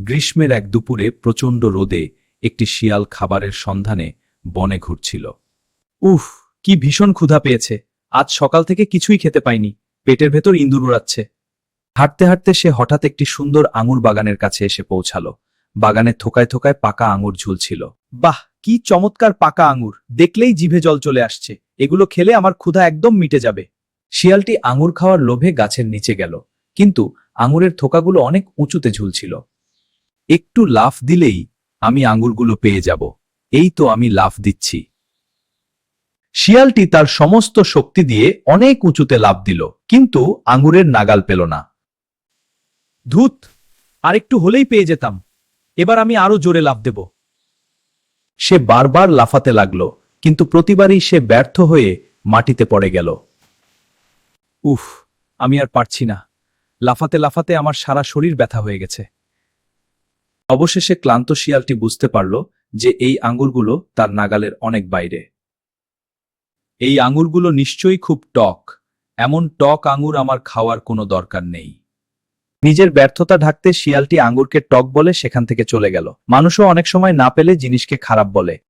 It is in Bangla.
গ্রীষ্মের এক দুপুরে প্রচণ্ড রোদে একটি শিয়াল খাবারের সন্ধানে বনে ঘুরছিল। উফ, কি ভীষণ ক্ষুধা পেয়েছে! আজ সকাল থেকে কিছুই খেতে পাইনি, পেটের ভেতর ইঁদুর উড়াচ্ছে। হাঁটতে হাঁটতে সে হঠাৎ একটি সুন্দর আঙুর বাগানের কাছে এসে পৌঁছালো। বাগানে থোকায় থোকায় পাকা আঙুর ঝুলছিল। বাহ, কি চমৎকার পাকা আঙুর! দেখলেই জিভে জল চলে আসছে। এগুলো খেলে আমার ক্ষুধা একদম মিটে যাবে। শিয়ালটি আঙুর খাওয়ার লোভে গাছের নিচে গেল, কিন্তু আঙুরের থোকাগুলো অনেক উঁচুতে ঝুলছিল। একটু লাফ দিলেই আমি আঙুরগুলো পেয়ে যাব। এই তো আমি লাফ দিচ্ছি। শিয়ালটি তার সমস্ত শক্তি দিয়ে অনেক উঁচুতে লাফ দিল, কিন্তু আঙুরের নাগাল পেল না। ধুত, আরেকটু হলেই পেয়ে যেতাম। এবার আমি আরো জোরে লাফ দেব। সে বারবার লাফাতে লাগল, কিন্তু প্রতিবারই সে ব্যর্থ হয়ে মাটিতে পড়ে গেল। উফ, আমি আর পারছি না। লাফাতে লাফাতে আমার সারা শরীর ব্যথা হয়ে গেছে। অবশেষে ক্লান্ত শিয়ালটি বুঝতে পারল যে এই আঙুরগুলো তার নাগালের অনেক বাইরে। এই আঙুরগুলো নিশ্চয়ই খুব টক। এমন টক আঙুর আমার খাওয়ার কোনো দরকার নেই। নিজের ব্যর্থতা ঢাকতে শিয়ালটি আঙুরকে টক বলে সেখান থেকে চলে গেল। মানুষও অনেক সময় না পেলে জিনিসকে খারাপ বলে।